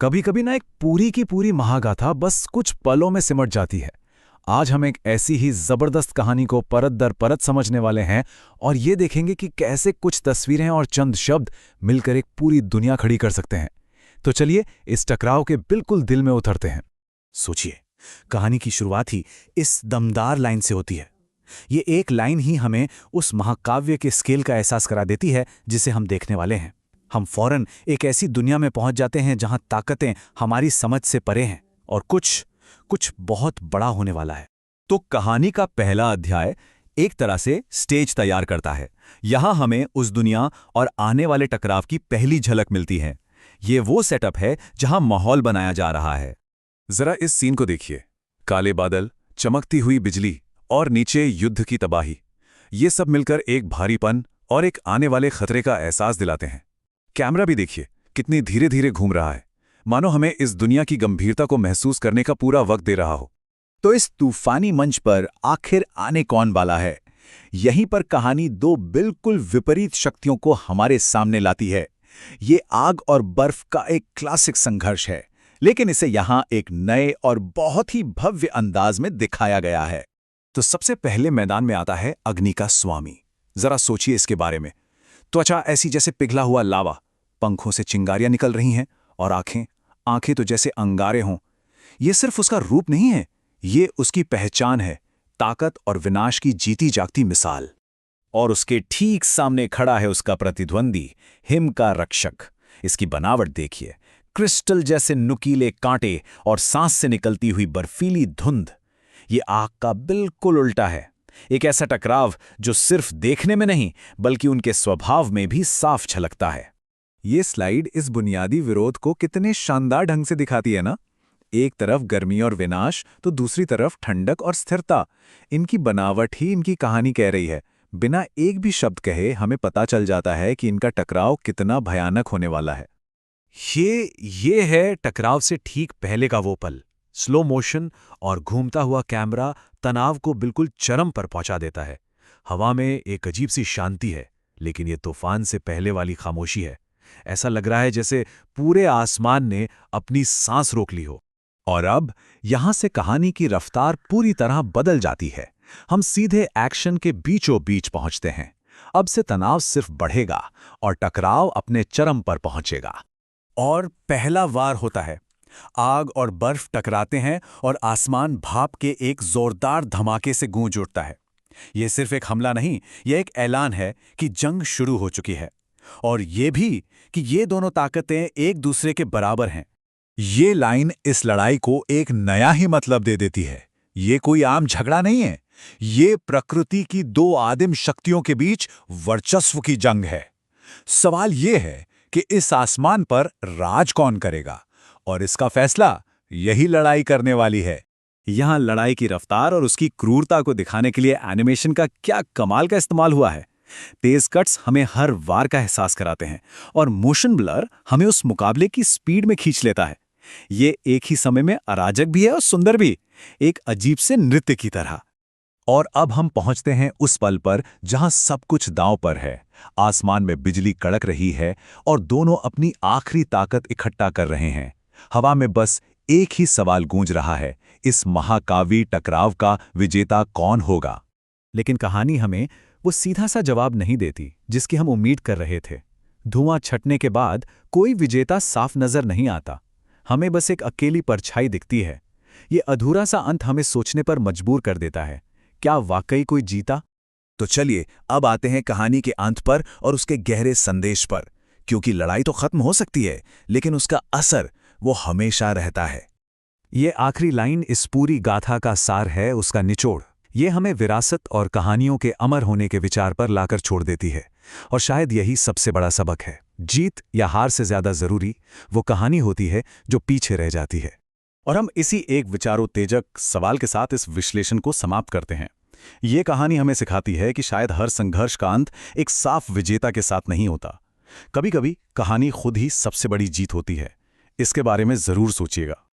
कभी कभी ना एक पूरी की पूरी महागाथा बस कुछ पलों में सिमट जाती है। आज हम एक ऐसी ही जबरदस्त कहानी को परत दर परत समझने वाले हैं और ये देखेंगे कि कैसे कुछ तस्वीरें और चंद शब्द मिलकर एक पूरी दुनिया खड़ी कर सकते हैं। तो चलिए इस टकराव के बिल्कुल दिल में उतरते हैं। सोचिए, कहानी की शुरुआत ही इस दमदार लाइन से होती है। ये एक लाइन ही हमें उस महाकाव्य के स्केल का एहसास करा देती है जिसे हम देखने वाले हैं। हम फौरन एक ऐसी दुनिया में पहुंच जाते हैं जहां ताकतें हमारी समझ से परे हैं और कुछ बहुत बड़ा होने वाला है। तो कहानी का पहला अध्याय एक तरह से स्टेज तैयार करता है। यहां हमें उस दुनिया और आने वाले टकराव की पहली झलक मिलती है। ये वो सेटअप है जहां माहौल बनाया जा रहा है। जरा इस सीन को देखिए। काले बादल, चमकती हुई बिजली और नीचे युद्ध की तबाही। ये सब मिलकर एक भारीपन और एक आने वाले खतरे का एहसास दिलाते हैं। कैमरा भी देखिए, कितनी धीरे धीरे घूम रहा है, मानो हमें इस दुनिया की गंभीरता को महसूस करने का पूरा वक्त दे रहा हो। तो इस तूफानी मंच पर आखिर आने कौन वाला है? यहीं पर कहानी दो बिल्कुल विपरीत शक्तियों को हमारे सामने लाती है। ये आग और बर्फ का एक क्लासिक संघर्ष है, लेकिन इसे यहां एक नए और बहुत ही भव्य अंदाज में दिखाया गया है। तो सबसे पहले मैदान में आता है अग्नि का स्वामी। जरा सोचिए इसके बारे में। त्वचा ऐसी जैसे पिघला हुआ लावा, पंखों से चिंगारियां निकल रही हैं और आंखें तो जैसे अंगारे हों। ये सिर्फ उसका रूप नहीं है, ये उसकी पहचान है, ताकत और विनाश की जीती जागती मिसाल। और उसके ठीक सामने खड़ा है उसका प्रतिद्वंदी, हिम का रक्षक। इसकी बनावट देखिए, क्रिस्टल जैसे नुकीले कांटे और सांस से निकलती हुई बर्फीली धुंध। ये आग का बिल्कुल उल्टा है। एक ऐसा टकराव जो सिर्फ देखने में नहीं बल्कि उनके स्वभाव में भी साफ झलकता है। ये स्लाइड इस बुनियादी विरोध को कितने शानदार ढंग से दिखाती है ना। एक तरफ गर्मी और विनाश तो दूसरी तरफ ठंडक और स्थिरता। इनकी बनावट ही इनकी कहानी कह रही है। बिना एक भी शब्द कहे हमें पता चल जाता है कि इनका टकराव कितना भयानक होने वाला है। ये है टकराव से ठीक पहले का वो पल। स्लो मोशन और घूमता हुआ कैमरा तनाव को बिल्कुल चरम पर पहुंचा देता है। हवा में एक अजीब सी शांति है, लेकिन ये तूफान से पहले वाली खामोशी है। ऐसा लग रहा है जैसे पूरे आसमान ने अपनी सांस रोक ली हो। और अब यहां से कहानी की रफ्तार पूरी तरह बदल जाती है। हम सीधे एक्शन के बीचों बीच पहुंचते हैं। अब से तनाव सिर्फ बढ़ेगा और टकराव अपने चरम पर पहुंचेगा। और पहला वार होता है। आग और बर्फ टकराते हैं और आसमान भाप के एक जोरदार धमाके से गूंज उठता है। यह सिर्फ एक हमला नहीं, यह एक ऐलान है कि जंग शुरू हो चुकी है। और ये भी कि ये दोनों ताकतें एक दूसरे के बराबर हैं। ये लाइन इस लड़ाई को एक नया ही मतलब दे देती है। ये कोई आम झगड़ा नहीं है, ये प्रकृति की दो आदिम शक्तियों के बीच वर्चस्व की जंग है। सवाल ये है कि इस आसमान पर राज कौन करेगा, और इसका फैसला यही लड़ाई करने वाली है। यहां लड़ाई की रफ्तार और उसकी क्रूरता को दिखाने के लिए एनिमेशन का क्या कमाल का इस्तेमाल हुआ है। तेज कट्स हमें हर वार का एहसास कराते हैं और मोशन ब्लर हमें उस मुकाबले की स्पीड में खींच लेता है। ये एक ही समय में अराजक भी है और सुंदर भी, एक अजीब से नृत्य की तरह। और अब हम पहुंचते हैं उस पल पर जहां सब कुछ दांव पर है। आसमान में बिजली कड़क रही है और दोनों अपनी आखिरी ताकत इकट्ठा कर रहे हैं। हवा में बस एक ही सवाल गूंज रहा है, इस महाकाव्य टकराव का विजेता कौन होगा? लेकिन कहानी हमें वो सीधा सा जवाब नहीं देती जिसकी हम उम्मीद कर रहे थे। धुआं छटने के बाद कोई विजेता साफ नजर नहीं आता। हमें बस एक अकेली परछाई दिखती है। ये अधूरा सा अंत हमें सोचने पर मजबूर कर देता है, क्या वाकई कोई जीता? तो चलिए अब आते हैं कहानी के अंत पर और उसके गहरे संदेश पर। क्योंकि लड़ाई तो खत्म हो सकती है, लेकिन उसका असर वो हमेशा रहता है। ये आखिरी लाइन इस पूरी गाथा का सार है, उसका निचोड़। ये हमें विरासत और कहानियों के अमर होने के विचार पर लाकर छोड़ देती है। और शायद यही सबसे बड़ा सबक है। जीत या हार से ज्यादा जरूरी वो कहानी होती है जो पीछे रह जाती है। और हम इसी एक विचारोत्तेजक सवाल के साथ इस विश्लेषण को समाप्त करते हैं। ये कहानी हमें सिखाती है कि शायद हर संघर्ष का अंत एक साफ विजेता के साथ नहीं होता। कभी-कभी कहानी खुद ही सबसे बड़ी जीत होती है। इसके बारे में जरूर सोचिएगा।